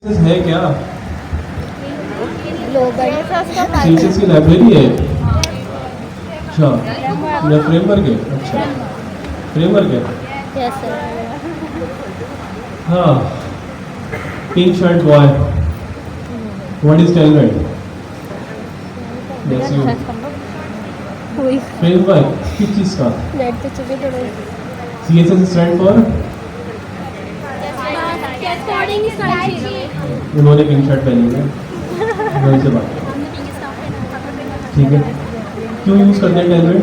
है क्या? ग्लोबल की लाइब्रेरी है। अच्छा, ये फ्रेमवर्क है। अच्छा, फ्रेमवर्क है। Yes sir. हाँ, pink shirt boy, what is टेलमेट? Yes you. हुई फ्रेमवर्क किस चीज़ का? नेट पे चुके थोड़े CSS स्टैंड फॉर? उन्होंने पिंक शर्ट पहनी है, मैं उनसे बात। ठीक है, क्यों यूज़ करते हैं टेलमेट?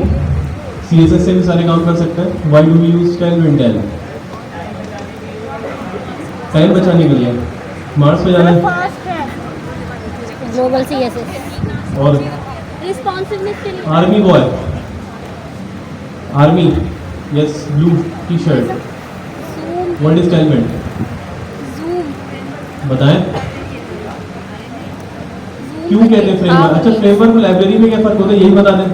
CSS से भी सारे काम कर सकते हैं। वाई डू वी यूज टेलमेट? टेल टाइम बचाने के लिए, मार्स पे जाना है ग्लोबल CSS और रिस्पॉन्सिवनेस के लिए army boy, army, yes, blue T shirt, what is टेलमेट? बताएं क्यों कहते हैं फ्रेमवर्क? अच्छा, फ्रेमवर्क और लाइब्रेरी में क्या फर्क होता है, यही बता दें।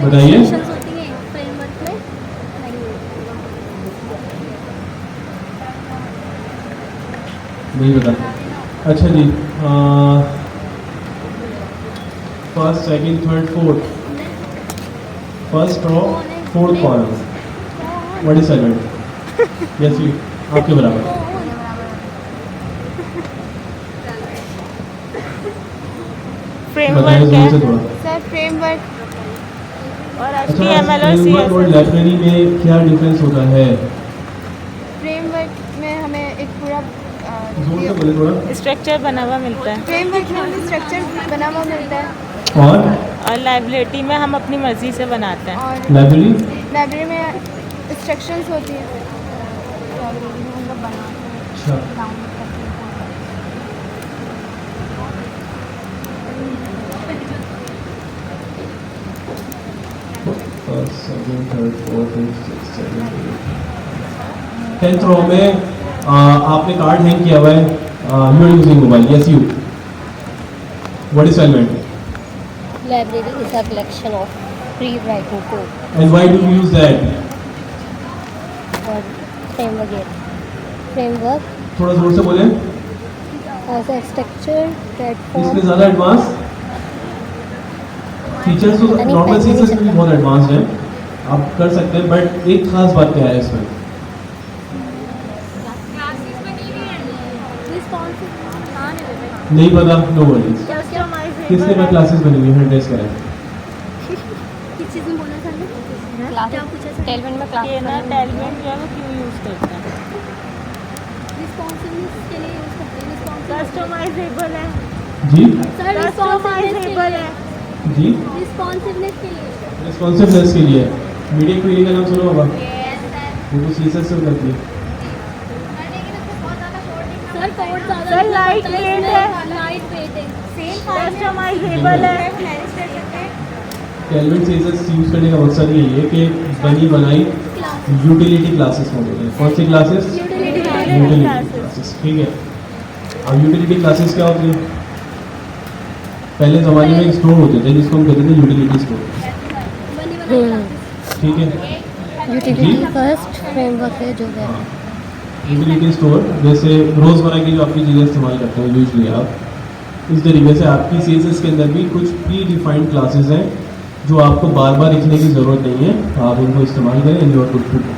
बताइए। नहीं बता। अच्छा जी, first, second, third, fourth, first row, fourth column, what is टेलमेट? यस यू, आपके बराबर। फ्रेमवर्क है थोड़ा। सर। फ्रेमवर्क और अच्छा, HTML और फ्रेमवर्क और CSS। लाइब्रेरी में क्या डिफरेंस होता है? फ्रेमवर्क में हमें एक पूरा जोर से बोले थोड़ा। स्ट्रक्चर बना हुआ मिलता है। फ्रेमवर्क में हमें स्ट्रक्चर बना हुआ मिलता है और लाइब्रेरी में हम अपनी मर्जी से बनाते हैं। और लाइब्रेरी में इंस्ट्रक्शंस होती हैं। लाइब्रेरी में हम लोग बनाते हैं, अच्छा, डाउनलोड करते हैं। First, second, third, fourth, fifth, sixth, seventh, eighth. 10th row में आपने कार्ड हैंग किया हुआ है, you are using mobile, yes you, what is टेलमेट? library is a collection of free writing code and why do you use that? और framework थोड़ा जोर से बोले। as a structure platform इसमें ज़्यादा एडवांस फीचर्स तो नॉर्मल सीएसएस में भी बहुत एडवांस है, आप कर सकते हैं, बट एक खास बात क्या है इसमें? नहीं पता, नो वरीज। किसने कहा क्लासेस बनी हुई है? ड्रेस करें। टेलमेंट में क्लास ये ना टेलमेंट जो है वो क्यों यूज़ करते हैं? कस्टमाइजेबल है जी कस्टमाइजेबल है जी, रिस्पॉन्सिवनेस के लिए रिस्पॉन्सिवनेस के लिए। मीडिया क्वेरी का नाम सुना होगा, वो सीएसएस से करती है। सर लाइट वेट है, कस्टमाइजेबल है। टेलमेट सीएसएस यूज करने का मकसद यही है कि बनी बनाई यूटिलिटी क्लासेस मौजूद है। कौन सी क्लासेस? यूटिलिटी क्लासेस, ठीक है। अब यूटिलिटी क्लासेस क्या होती है? पहले ज़माने में स्टोर होते थे जिसको हम कहते थे यूटिलिटी स्टोर, ठीक है। यूटिलिटी फर्स्ट फ्रेमवर्क है जो है यूटिलिटी स्टोर जैसे रोज़मर्रा की जो आपकी चीज़ें इस्तेमाल करते हैं यूजली आप, इस तरीके से आपकी सीएसएस के अंदर भी कुछ प्री डिफाइंड क्लासेस हैं जो आपको बार बार लिखने की ज़रूरत नहीं है, आप उनको इस्तेमाल करें and you are good to go.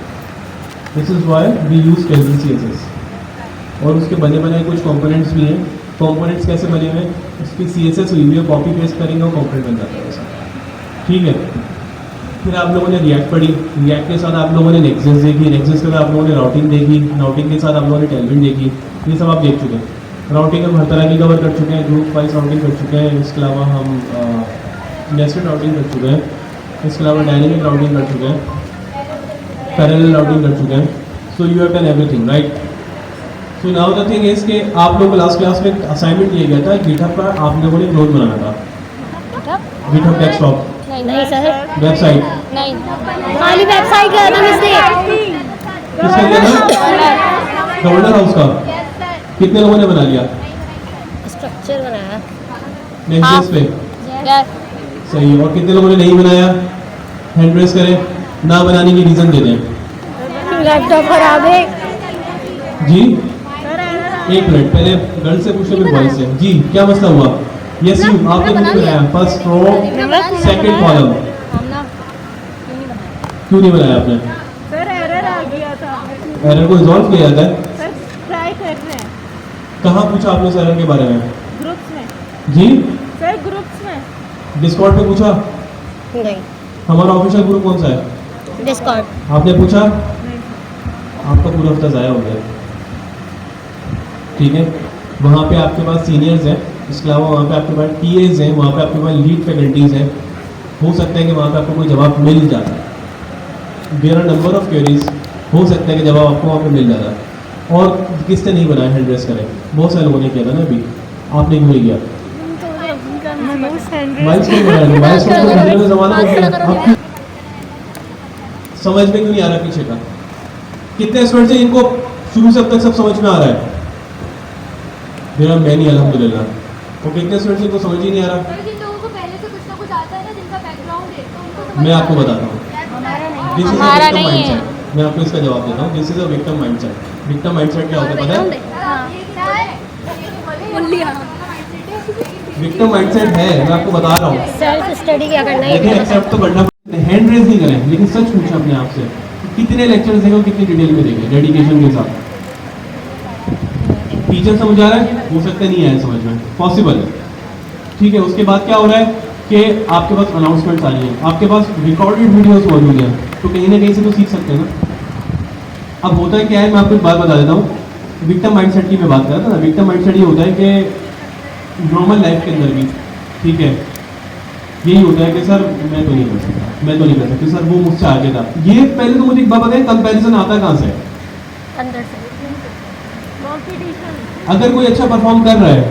This is why we use टेलमेट सीएसएस। और उसके बने बनाए कुछ कंपोनेंट्स भी हैं। कंपोनेंट्स कैसे बने हुए हैं? उसकी सीएसएस हुई हुई है, कॉपी पेस्ट करेंगे और कंपोनेंट बन जाता है उसका, ठीक है। फिर आप लोगों ने रिएक्ट पढ़ी, रिएक्ट के साथ आप लोगों ने नेक्सस देखी, नेक्सस के बाद आप लोगों ने राउटिंग देखी, राउटिंग के साथ आप लोगों ने टेलमेट देखी, ये सब आप देख चुके हैं। राउटिंग हम हर तरह की कवर कर चुके हैं, ग्रुप वाइज राउटिंग कर चुके हैं, इसके अलावा हम नेस्टेड राउटिंग कर चुके हैं, इसके अलावा डायनेमिक राउटिंग कर चुके हैं, पैरेलल राउटिंग कर चुके हैं। So you have done everything, right? So now the thing is कि आप लोग लास्ट क्लास में असाइनमेंट दिया गया था, गिटहब का आप लोगों ने क्लोन बनाना था। गिटहब डेस्कटॉप नहीं सर वेबसाइट, नहीं खाली वेबसाइट का था मिस्टेक। किसने किया था? गवर्नर हाउस का। कितने लोगों ने बना लिया? स्ट्रक्चर बनाया नेक्स्ट पे सही। और कितने लोगों ने नहीं बनाया? हैंड रेस करें, ना बनाने की रीज़न दे दें। लैपटॉप खराब है। जी एक मिनट, पहले गर्ल से पूछो फिर बॉय से। जी क्या मसला हुआ? यस यू, आपने कुछ बनाया फर्स्ट रो सेकंड कॉलम, क्यों नहीं बनाया आपने? सर एरर आ गया था। एरर को रिजॉल्व किया जाता है? सर ट्राई कर रहे हैं कहाँ पूछा आपने उस एरर के बारे में? ग्रुप्स में। जी सर ग्रुप्स में। डिस्कॉर्ड पे पूछा? नहीं, हमारा ऑफिशियल ग्रुप कौन सा है? डिस्कॉर्ड। आपने पूछा? नहीं आपका पूरा हफ्ता ज़ाया हो गया। ठीक है, वहाँ पे आपके पास सीनियर्स हैं, इसके अलावा वहाँ पे आपके पास टीएज हैं, वहाँ पे आपके पास लीड फैकल्टीज हैं। हो सकता है कि वहाँ पे आपको कोई जवाब मिल जाता है। There are number of queries, हो सकता है कि जवाब आपको वहाँ पे मिल जाता है। और किसने नहीं बनाया हैंड रेस करें? बहुत सारे लोगों ने किया था ना अभी, आपने क्यों नहीं किया? माइलस्टोन बनाया, माइलस्टोन को भरने में ज़माना हो गया। अब समझ में क्यों नहीं आ रहा पीछे का? कितने स्टूडेंट्स हैं इनको शुरू से अब तक सब समझ में आ रहा है? मेरा मैं नहीं, अल्हम्दुलिल्लाह। तो कितने स्टूडेंट्स इनको समझ ही नहीं आ रहा? जिन लोगों को पहले से कुछ ना कुछ आता है ना, जिनका बैकग्राउंड है, तो उनको समझ मैं आपको बताता हूँ। This is a हमारा victim नहीं है। mindset। मैं आपको इसका जवाब देता हूँ। This is a victim mindset. Victim mindset क्या होता है पता है? विक्टिम माइंडसेट है, मैं आपको बता रहा हूँ। सेल्फ स्टडी क्या करना है? देखिए एक्सेप्ट तो करना पड़ता है, हैंड रेज नहीं करें, लेकिन सच पूछें अपने आप से कितने लेक्चर्स देखे और कितनी डिटेल में देखे डेडिकेशन के साथ। टीचर समझ आ रहा है? हो सकता है नहीं आया समझ में, पॉसिबल है। ठीक है, उसके बाद क्या हो रहा है कि आपके पास अनाउंसमेंट्स आ रही हैं, आपके पास रिकॉर्डेड वीडियोस मौजूद हैं, तो कहीं ना कहीं से तो सीख सकते हैं ना। अब होता है क्या है, मैं आपको एक बात बता देता हूँ। विक्टिम माइंडसेट की मैं बात कर रहा था ना। विक्टिम माइंडसेट ये होता है कि नॉर्मल लाइफ के अंदर भी, ठीक है, यही होता है कि सर मैं तो नहीं कर सकता, मैं तो नहीं कर सकती, सर वो मुझसे आगे था। ये पहले तो मुझे एक बात बताएं, कंपैरिजन आता कहाँ से? अंदर से। कॉम्पिटिशन। अगर कोई अच्छा परफॉर्म कर रहा है,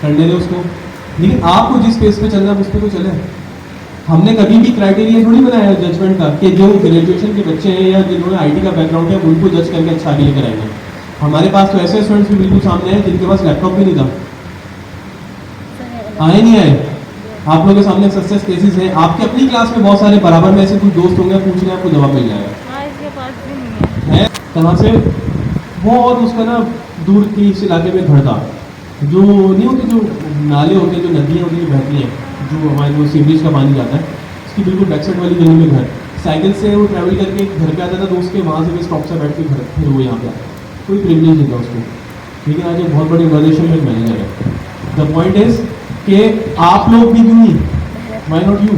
करने दे उसको, लेकिन आपको जिस पेस पे चलना है उस पर तो चले। हमने कभी भी क्राइटेरिया थोड़ी बनाया जजमेंट का कि जो ग्रेजुएशन के बच्चे हैं या जिन्होंने आईटी का बैकग्राउंड है उनको जज करके अच्छा आगे लेकर आएंगे। हमारे पास तो ऐसे स्टूडेंट्स भी बिल्कुल सामने हैं जिनके पास लैपटॉप भी नहीं था, आए नहीं आए। आप लोगों के सामने सक्सेस केसेस हैं। आपके अपनी क्लास में बहुत सारे बराबर में ऐसे कुछ दोस्त होंगे, पूछ रहे हैं, आपको जवाब मिल जाएगा। हाँ इसके पास भी नहीं है। है कहाँ से वो, और उसका ना दूर के इस इलाके में घर था, जो नहीं होते, जो नाले होते हैं, जो नदियाँ होती हैं बहती हैं, जो हमारे जो सीवरेज का पानी जाता है, उसकी बिल्कुल बैक साइड वाली गली में घर। साइकिल से वो ट्रैवल करके घर पे आता था, तो उसके वहाँ से भी स्टॉप से बैठ के घर फिर वो यहाँ पे आता। कोई प्रिविलेज नहीं था उसको, लेकिन आज एक बहुत बड़ी ऑर्गेनाइजेशन में मैनेजर है। द पॉइंट इज कि आप लोग भी क्यों नहीं, why not you?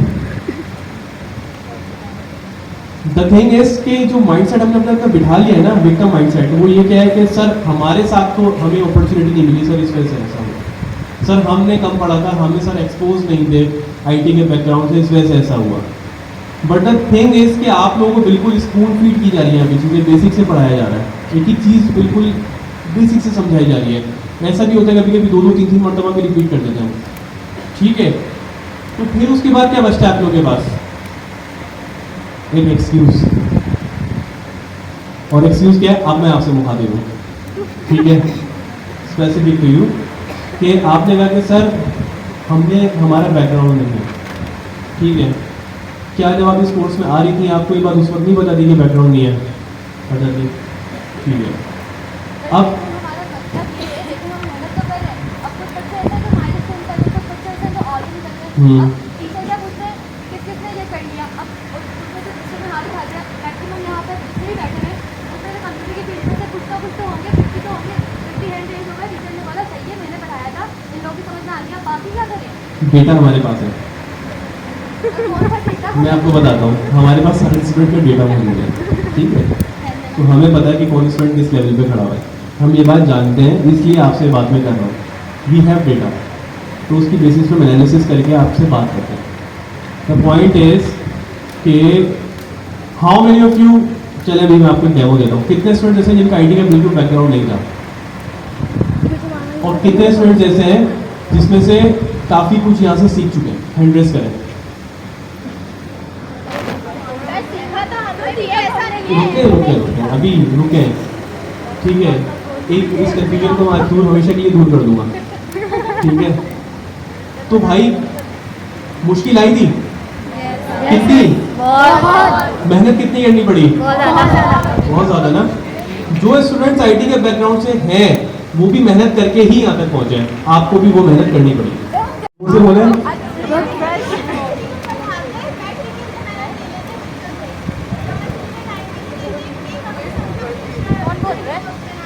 The thing is कि जो माइंडसेट हमने अपने अंदर बिठा लिया है ना, विक्टिम माइंडसेट, वो ये क्या है कि सर हमारे साथ तो हमें अपॉर्चुनिटी नहीं मिली सर, इस वजह से ऐसा हुआ, सर हमने कम पढ़ा था, हमें सर एक्सपोज नहीं थे आईटी के बैकग्राउंड से, इस वजह से ऐसा हुआ। बट द थिंग इज कि आप लोगों को बिल्कुल स्पून फीड की जा रही है, अभी चीज़ें बेसिक से पढ़ाया जा रहा है, एक ही चीज़ बिल्कुल बेसिक से समझाई जा रही है। ऐसा भी होता है कभी कभी 2-3 मरतबा भी रिपीट कर देते हैं, ठीक है। तो फिर उसके बाद क्या बचता है आप लोगों के पास? एक एक्सक्यूज। और एक्सक्यूज क्या है? अब मैं आपसे मुखातिब हूँ, ठीक है, स्पेसिफिक टू यू, कि आपने कहा कि सर हमने हमारा बैकग्राउंड नहीं है, ठीक है। क्या जब आप इस कोर्स में आ रही थी आपको ये बात उस वक्त नहीं बता दी कि बैकग्राउंड नहीं है? बता दी, ठीक है। अब हमारा मतलब ये है, लेकिन हम मेहनत तो कर रहे हैं। अब कुछ बच्चे ऐसे हैं जो माइलस्टोन कर रहे हैं, कुछ बच्चे ऐसे हैं जो और भी कर रहे हैं। अब टीचर क्या पूछते हैं किसने ये कर लिया, अब उसमें से किसी ने हाथ उठा दिया। मैक्सिमम यहाँ पर जितने भी बैठे हैं उसमें कंप्यूटर की फील्ड में से कुछ तो होंगे, 50 तो होंगे। 50 हैंड रेज हो गए, टीचर ने बोला सही है, मैंने पढ़ाया था, इन लोगों की समझ में आ गया, बाकी क्या करें? डेटा हमारे पास है, कौन सा डेटा? मैं आपको बताता हूँ, हमारे पास हर स्टूडेंट का डेटा मौजूद है, ठीक है। तो हमें पता है कि कौन स्टूडेंट किस लेवल पे खड़ा हुआ है, हम ये बात जानते हैं, इसलिए आपसे बात में कर रहा हूँ। वी हैव डेटा, तो उसकी बेसिस पे एनालिसिस करके आपसे बात करते हैं। द पॉइंट इज कि हाउ मेनी ऑफ यू, चले अभी मैं आपको डेमो देता हूँ, कितने स्टूडेंट ऐसे हैं जिनका आईटी का बिल्कुल बैकग्राउंड नहीं था, और कितने स्टूडेंट ऐसे हैं जिसमें से काफ़ी कुछ यहाँ से सीख चुके हैं? हैंड रेज करें। रुके अभी रुके, ठीक है। एक इस कंफ्यूजन को मैं दूर हमेशा के लिए दूर कर दूंगा, ठीक है। तो भाई मुश्किल आई थी कितनी? बहुत मेहनत कितनी करनी पड़ी? ज़्यादा। बहुत ज़्यादा ना। जो स्टूडेंट्स आईटी के बैकग्राउंड से हैं वो भी मेहनत करके ही यहाँ तक पहुँचे हैं, आपको भी वो मेहनत करनी पड़ी। मुझे बोले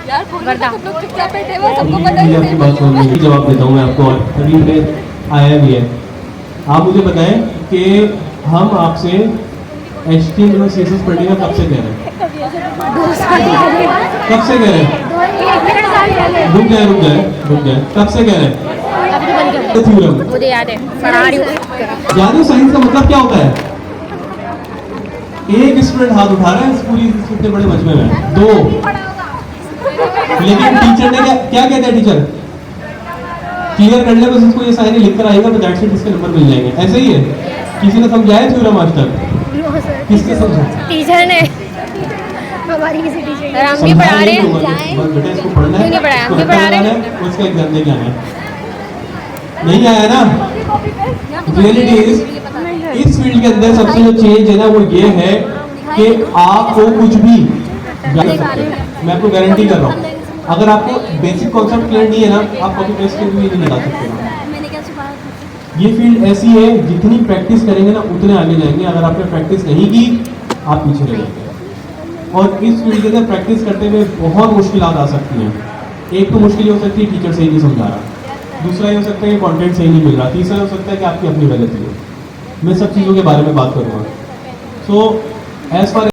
यार बोलो तो सब लोग चुपचाप बैठे हुए हैं, सबको पता मुझे है आपकी बात समझ में जवाब देता हूँ मैं आपको, और अभी में आया भी है। आप मुझे बताएं कि हम आपसे HTML और CSS पढ़ने का कब से कह रहे हैं? कब से कह रहे हैं? रुक जाए, कब से कह रहे हैं? थ्योरम मुझे याद है, पढ़ा रही हूँ। याद है साइंस का मतलब क्या होता है? एक स्टूडेंट हाथ उठा रहा है इस पूरी इतने बड़े मजमे में, 2, लेकिन टीचर ने क्या कहता है टीचर? क्लियर कर ले बस इसको, ये साइन लिख कर आएगा तो दैट्स इट, इसके नंबर मिल जाएंगे। ऐसे ही है। किसी ने समझाया थ्योरम आज तक? किसने समझा? टीचर ने, हमारी किसी टीचर ने। हम भी पढ़ा रहे हैं। बस बेटा इसको पढ़ना है, नहीं पढ़ाया, हम भी इसको पढ़ा रहे लगाना हैं। है, उसका एग्जाम देके आना है। नहीं आया ना? रियलिटी इज इस फील्ड के अंदर सबसे जो चेंज है ना वो ये है कि आपको कुछ भी जान सकते हैं। मैं आपको गारंटी कर रहा हूँ, अगर आपको बेसिक कॉन्सेप्ट क्लियर नहीं है ना, आप कॉपी पेस्ट करके भी नहीं लगा सकते। मैंने क्या छुपाया? ये फील्ड ऐसी है, जितनी प्रैक्टिस करेंगे ना उतने आगे जाएंगे। अगर आपने प्रैक्टिस नहीं की आप पीछे रह जाएंगे। और इस फील्ड के अंदर प्रैक्टिस करते हुए बहुत मुश्किलात आ सकती हैं। एक तो मुश्किल ये हो सकती है टीचर सही नहीं समझा रहा, दूसरा ये हो सकता है कि कंटेंट सही नहीं मिल रहा, तीसरा हो सकता है कि आपकी अपनी गलती है। मैं सब चीज़ों के बारे में बात करूँगा। सो एज फार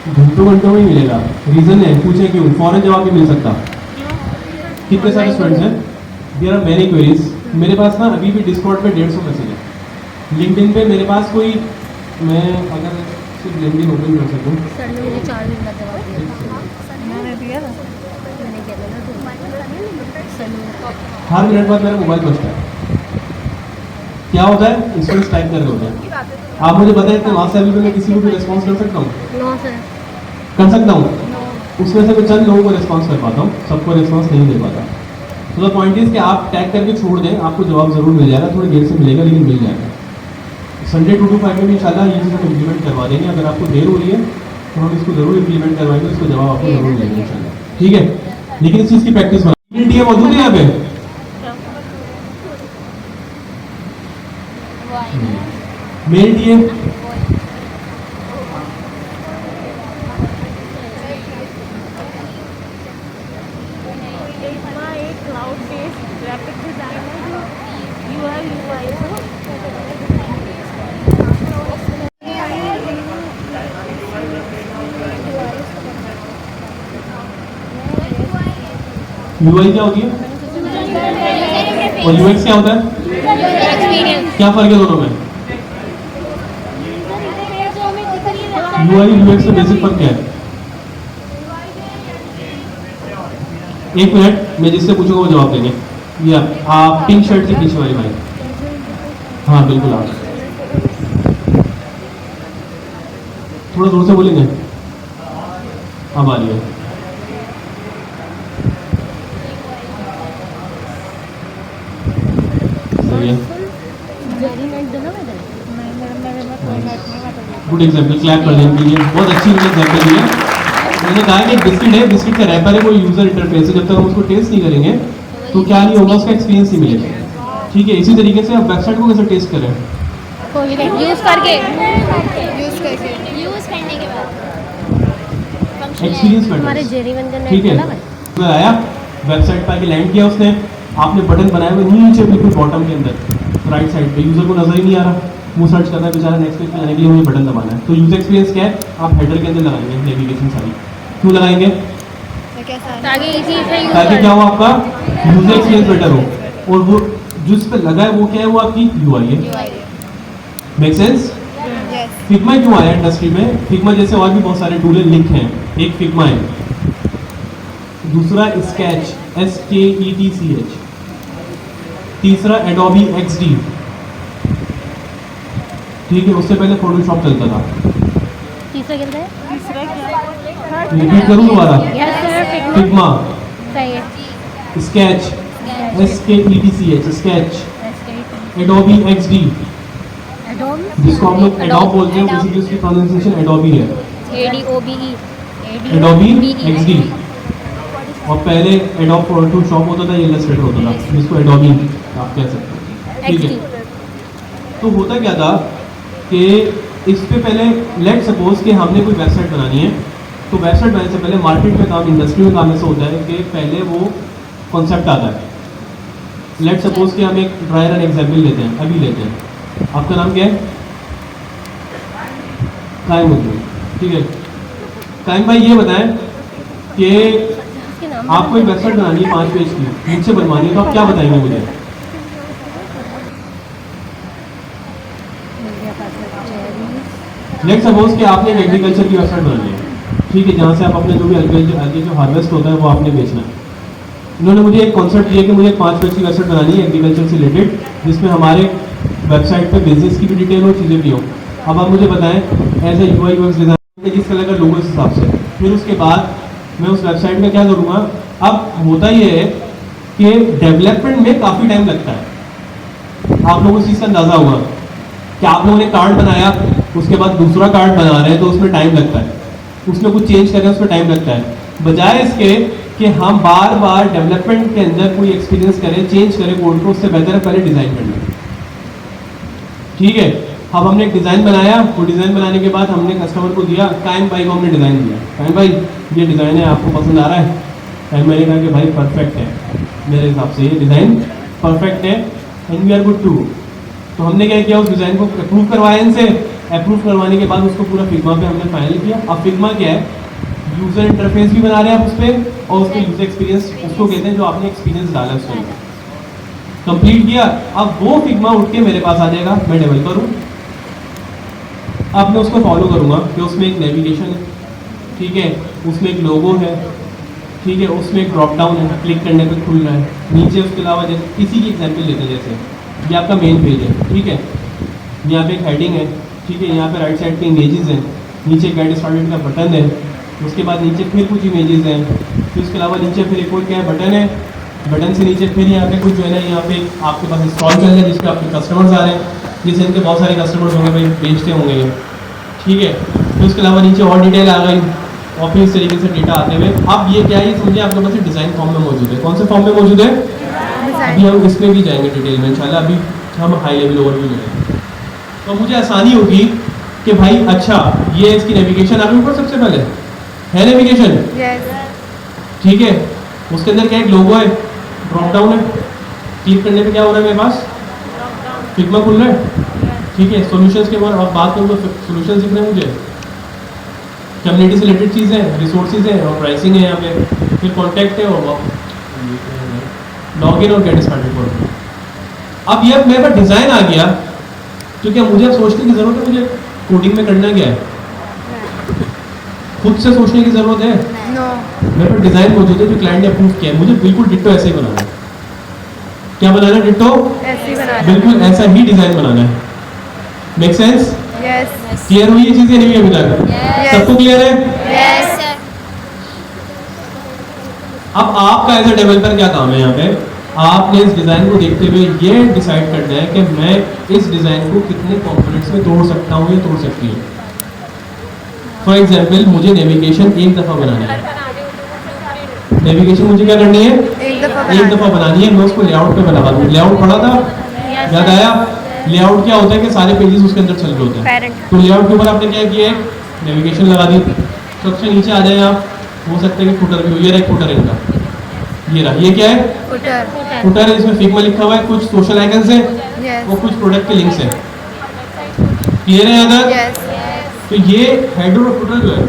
घंटों में ही मिलेगा। रीजन है, पूछे क्यों? फौरन जवाब नहीं मिल सकता। कितने सारे स्टूडेंट्स हैं? There are many queries. मेरे पास ना अभी भी डिस्कॉर्ड पे 150 मैसेज है। लिंक्डइन पे मेरे पास कोई, मैं अगर सिर्फ लिंक्डइन ओपन कर सकूँ, सर ने मुझे 4 दिन का जवाब दिया। मैंने दिया था, मैंने क्या देना तो हर मिनट बाद मेरा मोबाइल बजता है। क्या होता है? स्टूडेंट्स टाइप कर रहे होते हैं। आप मुझे बताएं कि वहाँ से अभी मैं किसी को भी रिस्पॉन्स कर सकता हूँ? No sir. कर सकता हूँ। उसमें से मैं चंद लोगों को रिस्पॉन्स कर पाता हूँ, सबको रिस्पॉन्स नहीं दे पाता। तो द पॉइंट इज कि आप टैग करके छोड़ दें, आपको जवाब जरूर मिल जाएगा। थोड़ी देर से मिलेगा लेकिन मिल जाएगा। संडे 2 to 5 में भी इंशाल्लाह ये चीज़ हम इम्प्लीमेंट करवा देंगे। अगर आपको देर हो रही है तो हम इसको जरूर इम्प्लीमेंट करवाएंगे, इसको जवाब आपको जरूर मिलेगा इंशाल्लाह। ठीक है, लेकिन इस चीज़ की प्रैक्टिस डी मौजूद है यहाँ पे। मेल डी UI क्या होती है और UX क्या होता है? एक्सपीरियंस। क्या फर्क है दोनों में? UI UX में बेसिक फर्क क्या है? एक मिनट, मैं जिससे पूछूंगा वो जवाब देंगे। या आप पिंक शर्ट के पीछे वाली भाई, हाँ बिल्कुल आप थोड़ा दूर से बोलेंगे। अब आ रही है। सही है, गुड एग्जाम्पल, क्लैप कर देने के लिए। बहुत अच्छी एग्जाम्पल दी है। मैंने कहा कि बिस्किट है, बिस्किट का रैपर है, कोई यूजर इंटरफेस है। जब तक हम उसको टेस्ट नहीं करेंगे तो क्या नहीं होगा, उसका एक्सपीरियंस नहीं मिलेगा। ठीक है, इसी तरीके से आप वेबसाइट को कैसे टेस्ट करें? यूज करके, यूज करने के बाद एक्सपीरियंस हमारे मैटर्स। जेरी बंदर ने ठीक है, बोला तो आया वेबसाइट पर आके लैंड किया उसने, आपने बटन बनाए हुए नीचे बिल्कुल बॉटम के अंदर राइट साइड पे, यूजर को नजर ही नहीं आ रहा, वो सर्च करना है बेचारा, नेक्स्ट पेज पे जाने के लिए मुझे बटन दबाना है। तो यूजर एक्सपीरियंस क्या है? आप हेडर के अंदर लगाएंगे नेविगेशन सारी। क्यों लगाएंगे? ताकि इसी से यूज ताकि क्या हो, आपका यूजर एक्सपीरियंस बेटर हो। और वो जिस पे लगा है वो क्या है? वो आपकी UI है। Make sense? फिग्मा क्यों आया इंडस्ट्री में? फिग्मा जैसे और भी बहुत सारे टूल लिंक हैं। एक फिग्मा है, दूसरा स्केच SKETCH, तीसरा एडोबी XD। ठीक है, उससे पहले फोटोशॉप चलता था। तीसरा क्या है? रिपीट करूँ दोबारा? Yes sir. फिग्मा, सही है। Sketch SKETCH, sketch, Adobe XD, जिसको हम लोग एडोब बोलते हैं, बेसिकली उसकी प्रोनाउंसिएशन एडोबी है, ADOBE एडोबी XD। और पहले एडोब फोटोशॉप होता था, इलस्ट्रेटर होता था, जिसको एडोबी आप कह सकते हैं, ठीक है। तो होता क्या था कि इस पे पहले लेट सपोज कि हमने कोई वेबसाइट बनानी है, तो वेबसाइट बनाने से पहले मार्केट में काम, इंडस्ट्री में काम ऐसा होता है कि पहले वो कॉन्सेप्ट आता है। लेट सपोज कि हम एक ड्राई रन एग्जाम्पल लेते हैं, अभी लेते हैं। आपका नाम क्या है? कायम उद्दीन, ठीक है। कायम भाई ये बताएं कि आपको एक वेबसाइट बनानी है 5 पेज की, मुझसे बनवानी है, तो आप क्या बताएंगे मुझे? लेट सपोज कि आपने एक एग्रीकल्चर की वेबसाइट बनानी है, ठीक है, जहाँ से आप अपने जो भी आगे जो हार्वेस्ट होता है वो आपने बेचना है। इन्होंने मुझे एक कॉन्सेप्ट दिया कि मुझे 5 पेज की वेबसाइट बनानी है एग्रीकल्चर से रिलेटेड, जिसमें हमारे वेबसाइट पे बिजनेस की भी डिटेल हो, चीज़ें भी हो। अब आप मुझे बताएं as a UI UX design किस कलर का लोगो इस हिसाब से, फिर उसके बाद मैं उस वेबसाइट में क्या करूँगा। अब होता ये है कि डेवलपमेंट में काफ़ी टाइम लगता है, आप लोगों को इस चीज़ का अंदाज़ा होगा कि आप लोगों ने कार्ड बनाया, उसके बाद दूसरा कार्ड बना रहे हैं, तो उसमें टाइम लगता है, उसमें कुछ चेंज करें उसमें टाइम लगता है। बजाय इसके कि हम बार बार डेवलपमेंट के अंदर कोई एक्सपीरियंस करें, चेंज करें कोड को, उससे बेहतर है पहले डिज़ाइन करना, ठीक है। अब हमने एक डिज़ाइन बनाया, वो डिज़ाइन बनाने के बाद हमने कस्टमर को दिया, कायम भाई को हमने डिज़ाइन दिया, कायम भाई ये डिज़ाइन है, आपको पसंद आ रहा है? कायम भाई ने कहा कि भाई परफेक्ट है, मेरे हिसाब से ये डिज़ाइन परफेक्ट है and we are good to. तो हमने क्या किया, उस डिज़ाइन को अप्रूव करवाया इनसे, अप्रूव करवाने के बाद उसको पूरा फिग्मा पे हमने फाइनल किया। अब फिग्मा क्या है, यूज़र इंटरफेस भी बना रहे हैं आप उस पर, और उसके यूज़र एक्सपीरियंस उसको कहते हैं जो आपने एक्सपीरियंस डाला उसके अंदर, कंप्लीट किया। अब वो फिग्मा उठ के मेरे पास आ जाएगा, मैं डेवलपर हूँ, अब मैं उसको फॉलो करूँगा कि उसमें एक नेविगेशन है, ठीक है, उसमें एक लोगो है, ठीक है, उसमें एक ड्रॉप डाउन है, क्लिक करने पे खुल रहा है नीचे। उसके अलावा जैसे इसी की एग्जांपल लेते हैं, जैसे ये आपका मेन पेज है, ठीक है, यहाँ पे एक हेडिंग है, ठीक है, यहाँ पे राइट साइड पे इमेजेस हैं, नीचे गेट स्टार्टेड का बटन है, उसके बाद नीचे फिर कुछ इमेजेस हैं, फिर उसके अलावा नीचे फिर एक और क्या है, बटन है, बटन से नीचे फिर यहाँ पे कुछ जो है ना, यहाँ पे आपके पास स्क्रॉल चल रहा है जिसपे आपके कस्टमर्स आ रहे हैं, जैसे इनके बहुत सारे कस्टमर्स होंगे भाई, बेचते होंगे ये, ठीक है। फिर उसके अलावा नीचे और डिटेल आ गई, और फिर इस तरीके से डेटा आते हुए अब ये क्या है, समझिए आपके पास डिज़ाइन फॉर्म में मौजूद है। कौन से फॉर्म में मौजूद है? अभी हम इसमें भी जाएंगे डिटेल में इंशाल्लाह, अभी हम हाई लेवल ओवरव्यू लेंगे, तो मुझे आसानी होगी कि भाई अच्छा ये इसकी नेविगेशन आपके ऊपर सबसे पहले है, नेविगेशन, ठीक है, उसके अंदर क्या एक लोगो है, ड्रॉप डाउन है, क्लिक करने पे क्या हो रहा है मेरे पास, फिग्मा खुल रहा है, ठीक है। सॉल्यूशंस के बारे में बात करूँ तो सॉल्यूशंस दिख रहे हैं मुझे, कम्युनिटी से रिलेटेड चीज़ है, रिसोर्सेज है और प्राइसिंग है यहाँ पे, फिर कॉन्टैक्ट है और लॉगिन और गेट स्टार्टेड फॉर। अब ये मेरे पास डिज़ाइन आ गया, तो क्या मुझे अब सोचने की ज़रूरत है मुझे कोडिंग में करना क्या है? खुद से सोचने की ज़रूरत है? मेरे पास डिज़ाइन मौजूद है जो क्लाइंट ने अप्रूव किया है, मुझे बिल्कुल डिट्टो ऐसे ही बनाना है। क्या बनाना है? डिट्टो बिल्कुल ऐसा ही डिज़ाइन बनाना है। Make sense? क्लियर हुई ये चीज़ें? नहीं अभी तक सबको क्लियर है? अब आपका एज ए डेवलपर क्या काम है यहाँ पे, आपने इस डिज़ाइन को देखते हुए ये डिसाइड करना है कि मैं इस डिज़ाइन को कितने कंपोनेंट्स में तोड़ सकता हूँ या तोड़ सकती हूँ। फॉर एग्जाम्पल मुझे नेविगेशन एक दफ़ा बनाना है, नेविगेशन मुझे क्या करनी है? एक दफ़ा बनानी है। मैं उसको लेआउट पे बना दूँ, लेआउट पढ़ा था, याद आया? लेआउट क्या होता है कि सारे पेजेस उसके अंदर चल रहे होते हैं, तो लेआउट के ऊपर आपने क्या किया है, नेविगेशन लगा दी। सबसे नीचे आ जाए आप, हो सकता है कि फुटर भी हो, ये रहा फुटर इनका, ये रहा, ये क्या है? फुटर है, इसमें फिग्मा लिखा हुआ है, कुछ सोशल आइकन्स है और कुछ प्रोडक्ट के लिंक्स है। क्लियर है यहाँ तक? तो ये हेडर और फुटर जो है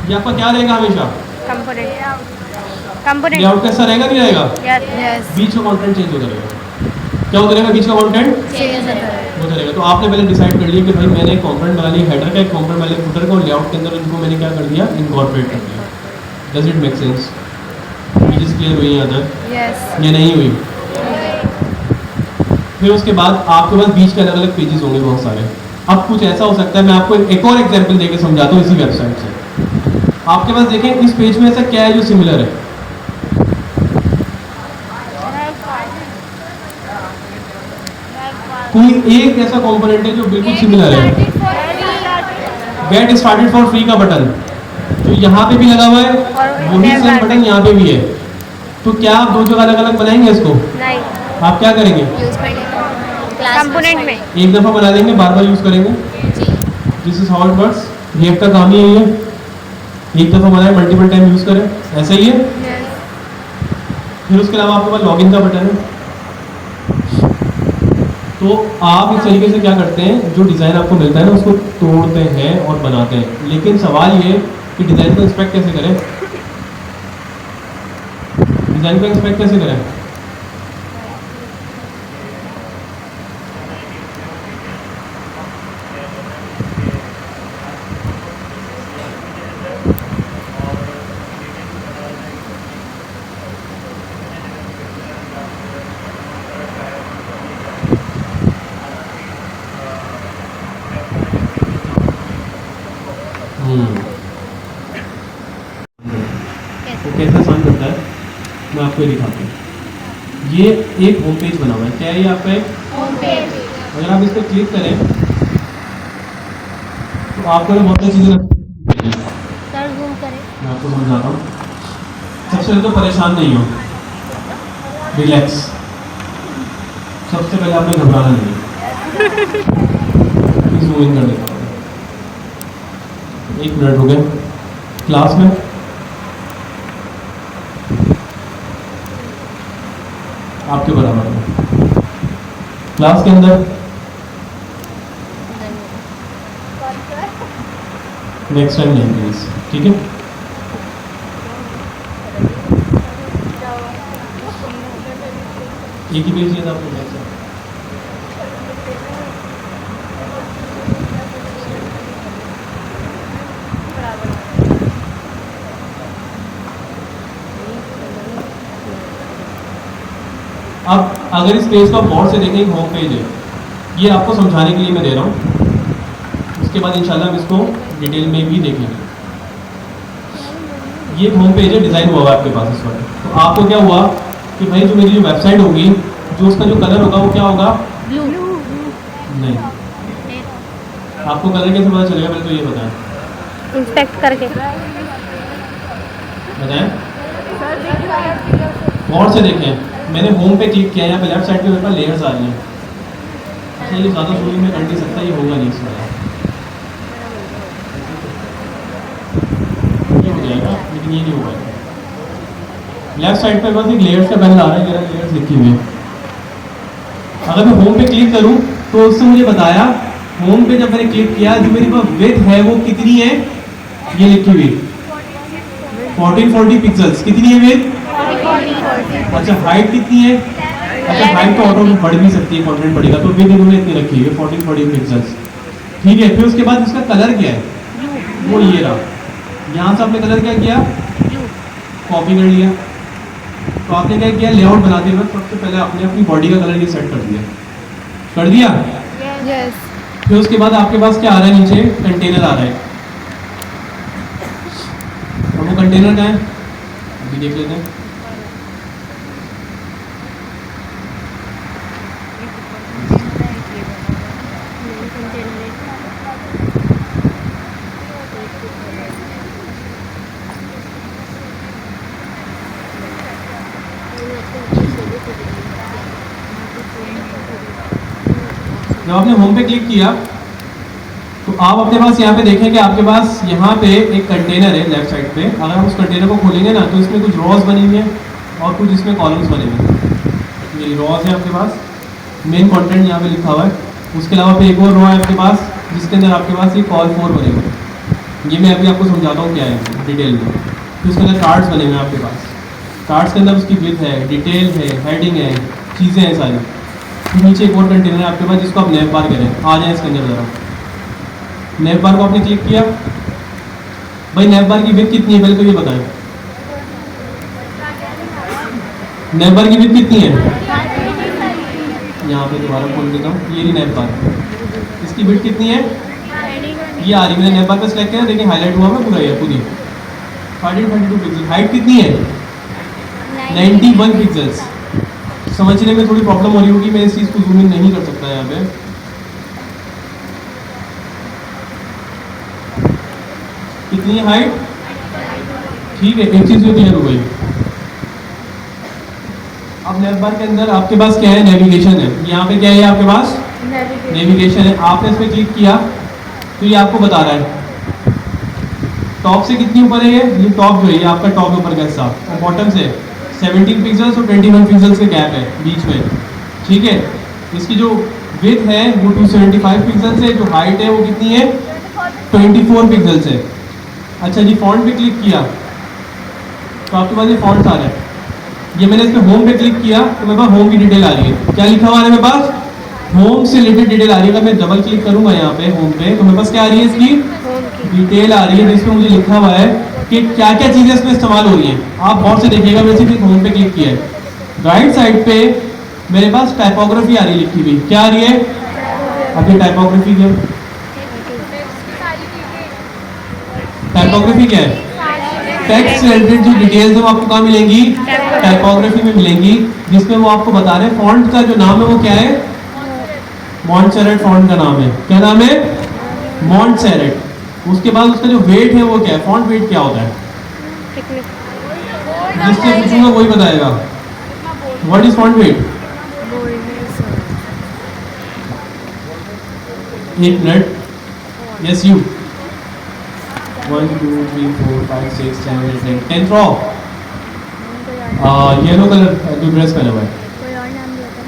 ये आपका क्या रहेगा हमेशा? लेआउट कैसा रहेगा? नहीं रहेगा, बीच का कंटेंट चेंज होता रहेगा। क्या होता रहेगा? बीच का कंटेंट होता रहेगा। तो आपने पहले डिसाइड कर लिया कि भाई मैंने एक कंपोनेंट बना लिया हेडर का, एक कंपोनेंट बना लिया फुटर का, और लेआउट के अंदर इनको मैंने क्या कर दिया? इनकॉर्पोरेट कर दिया। Does it make sense? Cheese clear हुई यहाँ तक? ये नहीं हुई? फिर उसके बाद आपके पास बीच के अलग अलग पेजेस होंगे बहुत सारे। अब कुछ ऐसा हो सकता है, मैं आपको एक और एग्जांपल देके समझाता हूँ इसी वेबसाइट से। आपके पास देखें इस पेज में ऐसा क्या है जो सिमिलर है? कोई एक ऐसा कंपोनेंट है जो बिल्कुल सिमिलर है? गेट स्टार्टेड फॉर फ्री का बटन जो यहाँ पे भी लगा हुआ है, वही सेम बटन यहाँ पे भी है। तो क्या आप दो जगह अलग अलग बनाएंगे इसको? नहीं, आप क्या करेंगे? यूज करेंगे कंपोनेंट में एक दफा बना देंगे, बार बार यूज करेंगे। जी। This is how it works. React का काम ही यही है, एक दफा बनाए मल्टीपल टाइम यूज करें, ऐसा ही है। फिर उसके अलावा आपके पास लॉगिन का बटन है। तो आप इस तरीके से क्या करते हैं, जो डिज़ाइन आपको मिलता है ना उसको तोड़ते हैं और बनाते हैं। लेकिन सवाल ये कि डिज़ाइन को इंस्पेक्ट कैसे करें? डिज़ाइन को इंस्पेक्ट कैसे करें? तो कैसे आसान करता है मैं आपको ये दिखाता हूँ। ये एक होम पेज बना हुआ है, क्या है ये आपका एक होम पेज। अगर आप इस पर क्लिक करें तो आपको बहुत सारी चीज़ें मिलेंगी। सर जूम करें। मैं आपको समझाता हूँ। सबसे पहले तो परेशान नहीं हो, रिलैक्स। सबसे पहले आपने घबराना नहीं है। जूम इन कर देता हूँ, 1 मिनट हो गए। क्लास में आपके बराबर है, क्लास के अंदर नेक्स्ट टाइम नहीं प्लीज, ठीक है। एक ही पेज लिया था आपने नेक्स्ट। अब अगर इस पेज को आप गौर से देखें, एक होम पेज है, ये आपको समझाने के लिए मैं दे रहा हूँ। उसके बाद इंशाल्लाह हम इसको डिटेल में भी देखेंगे। ये होम पेज है, डिज़ाइन हुआ है आपके पास इस वक्त। तो आपको क्या हुआ कि भाई जो मेरी जो वेबसाइट होगी, जो उसका जो कलर होगा वो क्या होगा? ब्लू। नहीं, आपको कलर कैसे पता चलेगा? पहले तो ये बताएं। इंस्पेक्ट करके बताएं, गौर से देखें। मैंने होम पे क्लिक किया, यहाँ पे लेफ्ट साइड पे मेरे पास लेयर्स आ रही हैं। अच्छा, ये ज़्यादा शुरू में कर नहीं सकता, ये होगा नहीं इसमें, ये हो जाएगा लेकिन ये नहीं होगा। लेफ्ट साइड पे बस एक लेयर्स का पैनल आ रहा है, जरा लेयर्स लिखी हुई है। अगर मैं होम पे क्लिक करूँ तो उससे मुझे बताया, होम पे जब मैंने क्लिक किया जो मेरी पास विड्थ है वो कितनी है, ये लिखी हुई 1440 पिक्सल्स। कितनी है विड्थ? अच्छा, हाइट कितनी है? अच्छा, हाइट तो ऑटो बढ़ भी सकती है, कंटेंट बढ़ेगा तो विड्थ इन्होंने इतनी रखी है 1440 पिक्सल्स, ठीक है। फिर उसके बाद इसका कलर क्या है, वो ये रहा। यहाँ से आपने कलर क्या किया? कॉपी कर लिया। तो आपने क्या किया, लेआउट बनाते वक्त सबसे पहले आपने अपनी बॉडी का कलर ये सेट कर दिया, कर दिया। यस। फिर उसके बाद आपके पास क्या आ रहा है, नीचे कंटेनर आ रहा है। और वो कंटेनर क्या है अभी देख लेते हैं। जब आपने होम पे क्लिक किया तो आप अपने पास यहाँ पे देखें कि आपके पास यहाँ पे एक कंटेनर है लेफ्ट साइड पे। अगर हम उस कंटेनर को खोलेंगे ना तो इसमें कुछ रॉज बनी हुई हैं और कुछ इसमें कॉलम्स बने हुए हैं। ये रॉज है आपके पास, मेन कंटेंट यहाँ पे लिखा हुआ है। उसके अलावा पे एक और रो है आपके पास जिसके अंदर आपके पास ये कॉल 4 बने हुए हैं। ये मैं अभी आपको समझाता हूँ क्या है डिटेल में। तो उसके अंदर कार्ड्स बने हुए हैं आपके पास। कार्ड्स के अंदर उसकी विड्थ है, डिटेल है, हेडिंग है, चीज़ें हैं सारी। नीचे एक और कंटेनर है आपके पास जिसको आप नेव बार करें। आ जाए इसके अंदर ज़रा। नेव बार को आपने क्लिक किया, भाई नेव बार की विड्थ कितनी है पहले तो ये बताएं। नेव बार की विड्थ कितनी है? यहाँ पे दोबारा खोल देता हूँ, ये रही नेव बार। इसकी विड्थ कितनी है? ये आ रही। मैंने नेव बार पे सेलेक्ट किया, देखिए हाईलाइट हुआ है पूरा, ये पूरी 1432 पिक्सल। हाइट कितनी है? 91 पिक्सल्स। समझने में थोड़ी प्रॉब्लम हो रही होगी, मैं इस चीज़ को जूम इन नहीं कर सकता यहाँ पे। कितनी हाइट? ठीक है, एक चीज़ जो क्लियर हो गई। अब नेव बार के अंदर आपके पास क्या है? नेविगेशन है। यहाँ पे क्या है आपके पास? नेविगेशन है। आपने इस पर क्लिक किया तो ये आपको बता रहा है टॉप से कितनी ऊपर है ये टॉप जो है ये आपका टॉप ऊपर का हिस्सा, और बॉटम से 17 पिक्सल्स और 21 पिक्सल्स का गैप है बीच में। ठीक है, इसकी जो विड्थ है वो 275 पिक्सल्स है, जो हाइट है वो कितनी है? 24 पिक्सल्स है। अच्छा जी, फॉन्ट पे क्लिक किया तो आपके पास ये फॉन्ट आ रहा है। ये मैंने इस पर होम पे क्लिक किया तो मेरे पास होम की डिटेल आ रही है। क्या लिखा हुआ है मेरे पास? होम से रिलेटेड डिटेल आ रही है। अगर मैं डबल क्लिक करूंगा यहाँ पे होम पे तो मेरे पास क्या आ रही है? इसकी डिटेल आ रही है, जिसमें मुझे लिखा हुआ है कि क्या क्या चीज़ें इसमें इस्तेमाल हो रही हैं। आप गौर से देखिएगा, मैंने सिर्फ होम पे क्लिक किया है। राइट साइड पे मेरे पास टाइपोग्राफी आ रही है लिखी हुई। क्या आ रही है? अब ये टाइपोग्राफी क्या है? टाइपोग्राफी क्या है? टेक्स्ट रिलेटेड जो डिटेल्स है वो आपको कहाँ मिलेंगी? टाइपोग्राफी में मिलेंगी, जिसमें वो आपको बता रहे हैं फॉन्ट का जो नाम है वो क्या है? मॉन्टसेरेट फॉन्ट का नाम है। क्या नाम है? मॉन्टसेरेट। उसके बाद उसका जो वेट है वो क्या है? फॉन्ट वेट क्या होता है? जिससे पूछूंगा वही बताएगा। What is font wait? एक minute. Yes you 1 2 3 4 5 6 7 8 9 10th row. Yellow colour जो ड्रेस पहना हुआ है कोई और नाम दिया था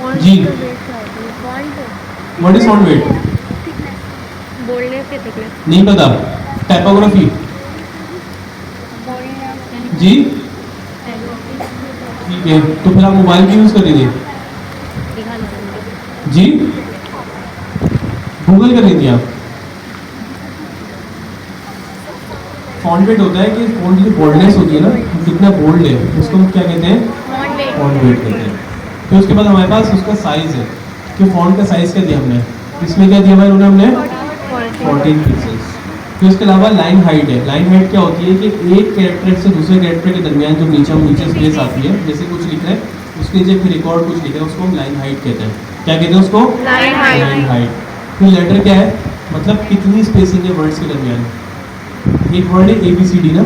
ना? जी। Font what is font weight? बोलने पे थिकनेस। नहीं पता। टाइपोग्राफी जी। ठीक है, तो फिर आप मोबाइल की यूज कर लीजिए दिखा लो जी। गूगल कर लीजिए आप। फॉन्ट वेट होता है कि फॉन्ट की बोल्डनेस होती है ना, कितना बोल्ड है उसको हम क्या कहते हैं? फॉन्ट वेट कहते हैं। फिर उसके बाद हमारे पास उसका साइज है कि फॉन्ट का साइज क्या दिया हमने? इसमें क्या दिया हुआ है हमने? 14 पिक्सल्स। फिर उसके अलावा लाइन हाइट है। लाइन हाइट क्या होती है कि एक कैरेक्टर से दूसरे कैरेक्टर के दरमियान जो नीचे स्पेस आती है, जैसे कुछ लिख रहे हैं उसके नीचे फिर एक और कुछ लिख रहे हैं, उसको हम लाइन हाइट कहते हैं। क्या कहते हैं उसको? Line height. फिर लेटर क्या है? मतलब कितनी स्पेसिंग है वर्ड्स के दरमियान। एक वर्ड है ABCD ना,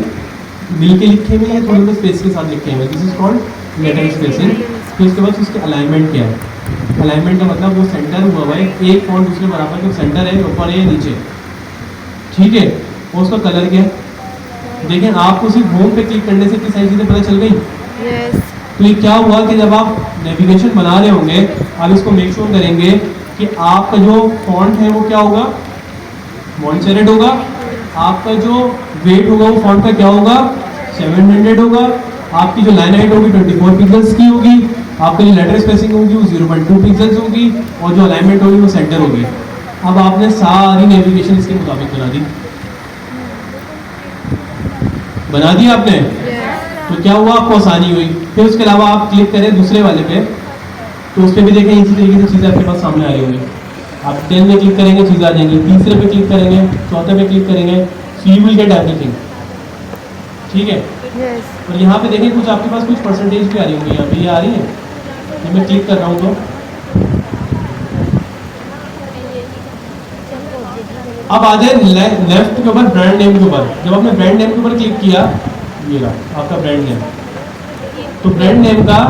मिल के लिखे हुए हैं, थोड़े स्पेस के साथ लिखे हुए हैं, this is called letter spacing. फिर उसके बाद उसके अलाइनमेंट क्या है? अलाइनमेंट का मतलब वो सेंटर हुआ हुआ है, एक फॉन्ट दूसरे बराबर का सेंटर है, ऊपर है या नीचे। ठीक है, और उसका कलर क्या है? देखें, आपको सिर्फ होम पे क्लिक करने से किस सारी चीज़ें पता चल गई। तो ये क्या हुआ कि जब आप नेविगेशन बना रहे होंगे, आप इसको मेक श्योर करेंगे कि आपका जो फॉन्ट है वो क्या होगा? मॉन्टसेरेट होगा। आपका जो वेट होगा वो फॉन्ट का क्या होगा? 700 होगा। आपकी जो लाइन हाइट होगी 24 पिक्सल्स की होगी। आपकी जो लेटर स्पेसिंग होगी वो 0.2 पिक्सल्स होगी, और जो अलाइनमेंट होगी वो सेंटर होगी। अब आपने सारी नेविगेशन इसके मुताबिक बना दी आपने। तो क्या हुआ? आपको आसानी हुई। फिर उसके अलावा आप क्लिक करें दूसरे वाले पे तो उस पर भी देखें इसी तरीके से चीज़ें आपके पास सामने आ रही होंगी। आप 10 में क्लिक करेंगे चीज़ें आ जाएंगी, तीसरे पे क्लिक करेंगे, चौथे पे क्लिक करेंगे, so you will get everything. ठीक है, और यहाँ पे देखें कुछ आपके पास कुछ परसेंटेज भी आ रही होंगी। यहाँ पे ये आ रही है, जब मैं क्लिक कर रहा हूँ तो अब आ जाए लेफ्ट के ऊपर ब्रांड नेम के ऊपर। जब आपने ब्रांड नेम के ऊपर क्लिक किया, ये रहा आपका ब्रांड नेम। तो ब्रांड नेम का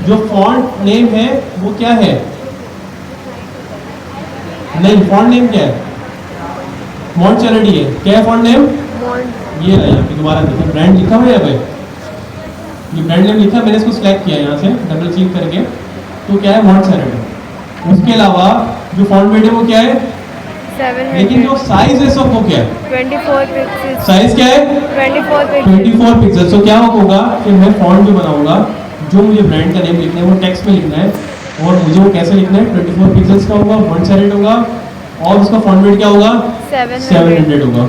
जो फॉन्ट नेम है वो क्या है? नहीं, फॉन्ट नेम क्या है? मॉन्टसेरेट है। क्या है फॉन्ट नेम? ये रहा। यहाँ पे दोबारा देखिए, ब्रांड लिखा हुआ है भाई, ये ब्रांड नेम लिखा है। मैंने इसको सिलेक्ट किया यहाँ से डबल क्लिक करके, तो क्या है? मॉन्टसेरेट है। उसके अलावा जो फॉन्ट वेट है वो क्या है? 700। लेकिन जो साइज है सब वो क्या है? 24 पिक्सेल्स। साइज क्या है? 24 पिक्सल। तो क्या होगा कि मैं फॉन्ट जो बनाऊंगा, जो मुझे ब्रांड का नेम लिखना है वो टेक्स्ट में लिखना है, और मुझे वो कैसे लिखना है? 24 पिक्सल्स का होगा, मॉन्टसेरेट होगा, और उसका फॉन्ट वेट क्या होगा? 700 होगा।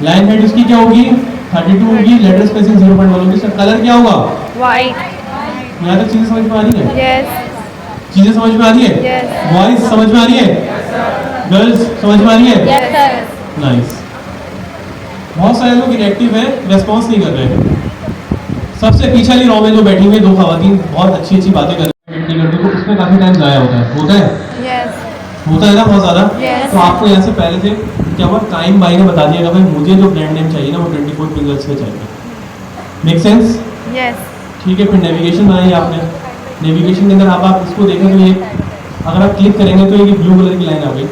लाइन हाइट उसकी क्या होगी? 32 होगी। लेटर स्पेसिंग 0.1 होगी। इसका कलर क्या होगा? वाइट। यहाँ तक चीजें समझ में आ रही है? यस। चीजें समझ में आ रही है? Yes. वॉइस समझ में आ रही है? गर्ल्स समझ में आ रही है? Yes sir. नाइस। बहुत सारे लोग इनएक्टिव हैं, रेस्पॉन्स नहीं कर रहे हैं। सबसे पीछे वाली रो में जो बैठी हुई है दो खवातीन बहुत अच्छी अच्छी बातें कर रही हैं, तो उसमें काफी टाइम जाया होता है यस होता है ना बहुत ज्यादा। Yes. तो आपको यहाँ से पहले से क्या हुआ, टाइम भाई ने बता दिया कि भाई मुझे जो ब्रांड नेम चाहिए ना वो 24 फिंगर्स में चाहिए। Make sense? यस ठीक है, फिर नेविगेशन बनाई आपने। नेविगेशन के अंदर आप इसको देखें तो ये अगर आप क्लिक करेंगे तो ये ब्लू कलर की लाइन आ गई,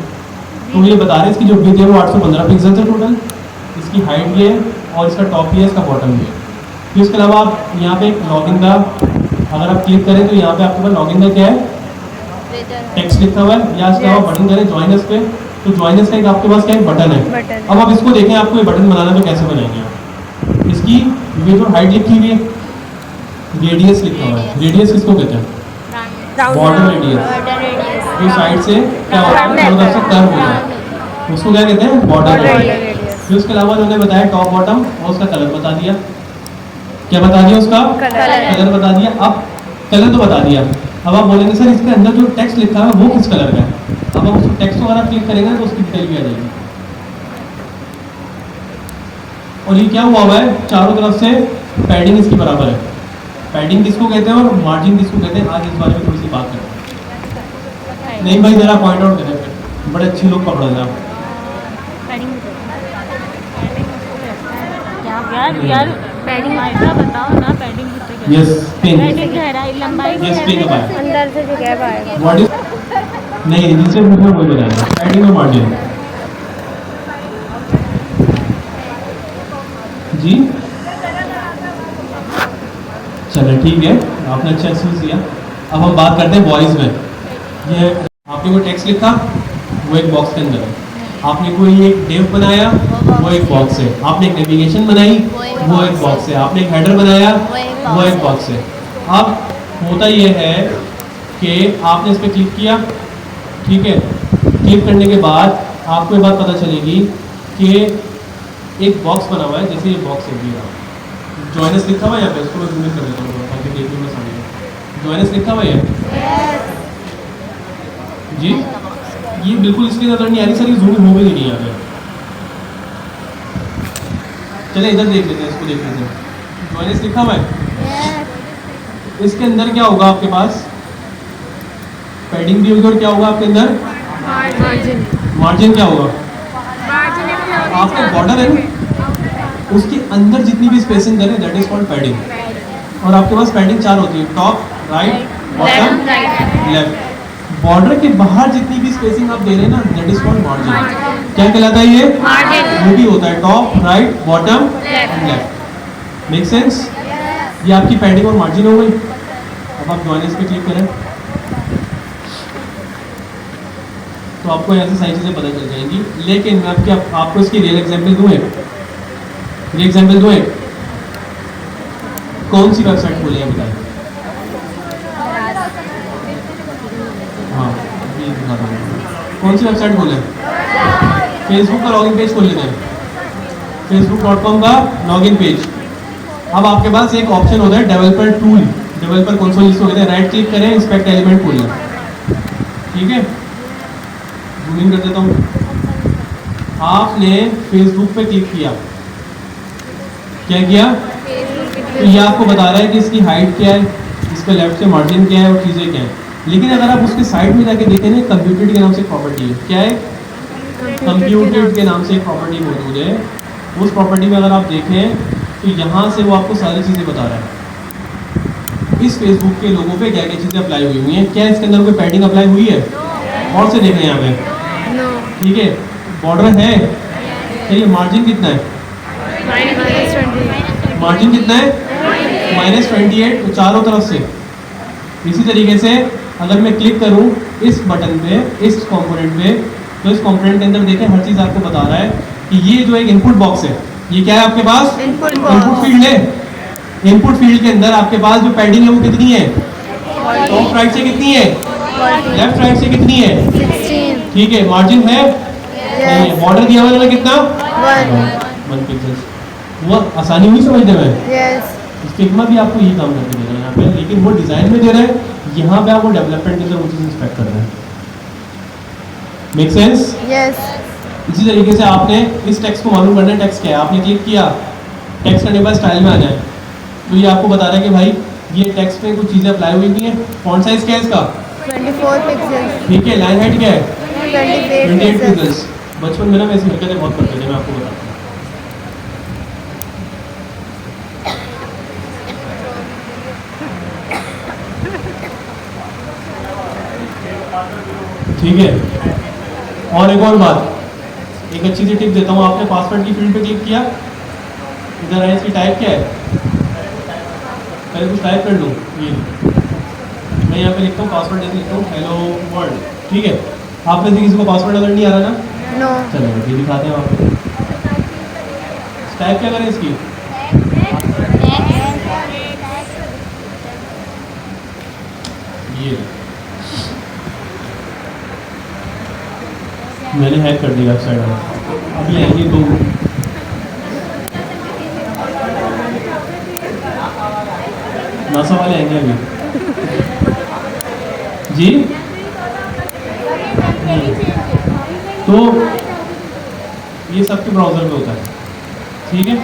तो ये बता रहे हैं इसकी जो विड्थ है वो 815 पिक्सल है टोटल, इसकी हाइट ये है और इसका टॉप भी है, इसका बॉटम भी है। फिर इसके अलावा आप यहाँ पे लॉगिन का अगर आप क्लिक करें तो यहाँ पे आपके पास लॉगिन का क्या है, टेक्स्ट लिखा हुआ है, या इसके अलावा बटन करें ज्वाइनर्स पे, तो ज्वाइनर्स का एक आपके पास क्या है, बटन है। बटन। अब आप इसको देखें, आपको ये बटन बनाना तो कैसे बनाएंगे आप, इसकी ये जो हाइट लिखी हुई है, रेडियस लिखा हुआ है, रेडियस किसको कहते हैं, बॉर्डर रेडियस, जो साइड से क्या होता है चारों तरफ से कर्व होता है उसको क्या कहते हैं, बॉर्डर रेडियस। फिर उसके अलावा उन्होंने बताया टॉप बॉटम और उसका कलर बता दिया, क्या बता दिया, उसका कलर बता दिया। अब कलर तो बता दिया, अब आप बोलेंगे सर इसके अंदर जो टेक्स्ट लिखा है वो किस कलर का है, अब आप उस टेक्स्ट को अगर आप क्लिक करेंगे तो उसकी डिटेल भी आ जाएगी। और ये क्या हुआ है, चारों तरफ से पैडिंग इसकी बराबर है। पैडिंग किसको कहते हैं और मार्जिन किसको कहते हैं, आज इस बारे में थोड़ी सी बात करते हैं। नहीं भाई जरा पॉइंट आउट करें, फिर बड़े अच्छे लोग पकड़ रहे आप। यार पैडिंग आएगा, बताओ ना पैडिंग कितने का है? यस, पिन, पैडिंग गहराई लंबाई यस पिन का है। अंदर से जगह आएगा। व्हाट इज, नहीं जिससे पूछना वही बताएगा, पैडिंग और मार्जिन। जी चलो ठीक है, आपने अच्छा एक्सपीरियंस दिया। अब हम बात करते हैं बॉयज में। ये आपने कोई टेक्स्ट लिखा वो एक बॉक्स के अंदर है, आपने कोई एक डेव बनाया वो एक बॉक्स है, आपने एक नेविगेशन बनाई वो एक बॉक्स है, आपने एक हेडर बनाया वो एक बॉक्स है। अब होता ये है कि आपने इस पर क्लिक किया, ठीक है, क्लिक करने के बाद आपको ये बात पता चलेगी कि एक बॉक्स बना हुआ है, जैसे ये बॉक्स है जॉइनस लिखा हुआ है यहाँ पे, इसको मैं जूम इन कर देता हूँ ताकि देखने में समझे। जॉइनस लिखा हुआ है जी, ये बिल्कुल इसकी नजर नहीं आ रही सर, ये जूम इन हो भी नहीं आ रहा। चले इधर देख लेते हैं, इसको देख लेते हैं। जॉइनस लिखा हुआ है, इसके अंदर क्या होगा आपके पास, पैडिंग भी होगी और क्या होगा आपके अंदर, मार्जिन। मार्जिन क्या होगा, आपका बॉर्डर है ना उसके अंदर जितनी भी स्पेसिंग करें दैट इज कॉल्ड पैडिंग। और आपके पास पैडिंग चार होती है, top, right, bottom, left. Border के बाहर जितनी भी स्पेसिंग आप दे रहे हैं ना दैट इज कॉल्ड मार्जिन। क्या कहलाता है ये, वो भी होता है top, right, bottom and left. Make sense? ये आपकी पैडिंग और मार्जिन हो गई। अब आप जॉइनर्स पे क्लिक करें तो आपको यहाँ से सारी चीज़ें पता चल जाएंगी, लेकिन मैं आपको इसकी रियल एग्जाम्पल दूँ एक, ये एग्जाम्पल दो एक, कौन सी वेबसाइट खोले हैं बताइए। हाँ ये दिखाता हूँ, कौन सी वेबसाइट खोले, फेसबुक का लॉगिन पेज खोल लेते हैं, facebook.com का लॉगिन पेज। अब आपके पास एक ऑप्शन होता है डेवलपर टूल, डेवलपर कंसोल जिसको कहते हैं, राइट क्लिक करें, इंस्पेक्ट एलिमेंट खोलें, ठीक है, जूम इन कर देता हूँ। आपने फेसबुक पे क्लिक किया, क्या किया, तो ये आपको बता रहा है कि इसकी हाइट क्या है, इसका लेफ्ट से मार्जिन क्या है और चीज़ें क्या है। लेकिन अगर आप उसके साइड में जाके देखें ना, कंप्यूटेड के नाम से एक प्रॉपर्टी है, क्या है, कंप्यूटेड के नाम से एक प्रॉपर्टी मौजूद है। उस प्रॉपर्टी में अगर आप देखें तो यहाँ से वो आपको सारी चीज़ें बता रहा है, इस फेसबुक के लोगों पे क्या क्या चीज़ें अप्लाई हुई हैं, क्या इसके अंदर कोई पैडिंग अप्लाई हुई है, और से देखें यहाँ पे, ठीक है, बॉर्डर है, चलिए मार्जिन कितना है, मार्जिन कितना है, -28, तो चारों तरफ से। इसी तरीके से अगर मैं क्लिक करूं इस बटन पे, इस कंपोनेंट पे, तो इस कंपोनेंट के अंदर देखें हर चीज़ आपको बता रहा है कि ये जो एक इनपुट बॉक्स है, ये क्या है आपके पास, इनपुट फील्ड है। इनपुट फील्ड के अंदर आपके पास जो पैडिंग है वो कितनी है, टॉप राइट से कितनी है, लेफ्ट राइट से कितनी है, 16। ठीक है, मार्जिन है, बॉर्डर दिया हुआ है कितना, 1 पिक्सल। वो आसानी हुई समझने में, यस। फिग्मा भी आपको यही काम करके दे रहा है यहाँ पे, लेकिन वो डिजाइन में दे रहा है, यहाँ पे आप वो डेवलपमेंट के अंदर वो चीज़ इंस्पेक्ट कर रहे हैं। Make sense? यस। इसी तरीके से आपने इस टेक्स्ट को मालूम करना है, टेक्स्ट क्या है, आपने क्लिक किया, टेक्स्ट करने के बाद स्टाइल में आ जाए, तो ये आपको बता रहा है कि भाई ये टेक्स्ट में कुछ चीज़ें अप्लाई हुई नहीं है। फॉन्ट साइज क्या है इसका? 24 पिक्सेल्स, ठीक है। लाइन हाइट क्या है? 28 28 पिक्सेल्स। पिक्सेल्स। बचपन में ना मैं ऐसी हरकतें बहुत करते थे, मैं आपको बताता हूँ। ठीक है। और एक और बात, एक अच्छी सी टिप देता हूँ। आपने पासवर्ड की फील्ड पे क्लिक किया, इधर है, इसकी टाइप क्या है? पहले कुछ टाइप कर लूँ। ये मैं यहाँ पे लिखता हूँ पासवर्ड, जैसे लिखता हूँ हेलो वर्ल्ड। ठीक है। आप में से किसी को पासवर्ड अगर नहीं आ रहा ना, नो, चलो ये दिखाते हैं आपको। टाइप क्या करें इसकी? ये मैंने हैक कर दिया वेबसाइट में। अभी आएंगे तो नासा वाले आएंगे अभी जी। तो ये सबके ब्राउजर में होता है। ठीक है।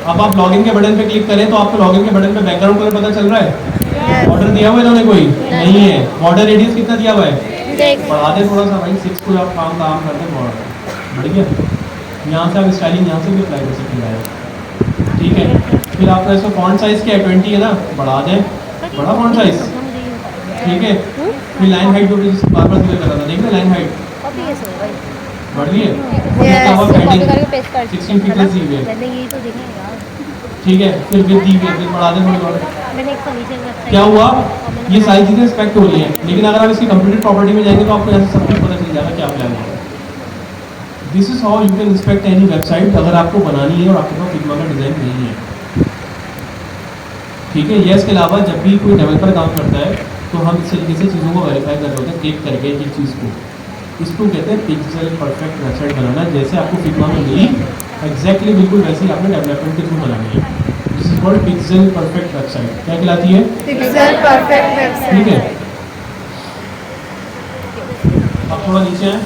अब आप लॉगिन के बटन पे क्लिक करें तो आपको लॉगिन के बटन पे बैकग्राउंड कलर पता चल रहा है? ऑर्डर दिया हुआ है इन्होंने कोई? नहीं है। बॉर्डर रेडियस कितना दिया हुआ है? बढ़ा दे थोड़ा सा भाई, 6 को आप काम कर दे, बढ़ गया। यहाँ से आप स्टाइलिंग यहाँ से भी अप्लाई कर सकते हैं। ठीक है। फिर आपका इसका फॉन्ट साइज क्या है? 20 है ना, बढ़ा दें, बड़ा फॉन्ट साइज। ठीक है। फिर लाइन हाइट जो भी बार बार जिक्र कर रहा था, देख रहे लाइन हाइट बढ़ गई है। पेस्ट कर 16 पिक्सेल्स दी हुई है। मैंने यही तो देखे यार। ठीक है। फिर विद दी हुई है, फिर बढ़ा दें थोड़ी और। मैंने एक फर्नीचर वेबसाइट क्या हुआ? ये सारी चीज़ें इंस्पेक्ट हो रही हैं, लेकिन अगर आप इसकी कंप्यूटर प्रॉपर्टी में जाएंगे तो आपको यहाँ से सब कुछ पता चल जाएगा क्या प्लान है। This is how you can inspect any website अगर आपको बनानी है और आपके पास फिग्मा का डिज़ाइन नहीं है। ठीक है। ये इसके अलावा जब भी कोई डेवलपर काम करता है तो हम इस तरीके से चीज़ों को वेरीफाई कर रहे होते हैं, एक करके एक चीज़ को। इसको कहते हैं पिक्सेल परफेक्ट वेबसाइट बनाना। जैसे आपको फिग्मा में मिली एग्जैक्टली बिल्कुल वैसे ही आपने डेवलपमेंट के थ्रू बनानी है। This is called pixel perfect website. क्या कहलाती है? Pixel perfect website. ठीक है। अब थोड़ा नीचे आए।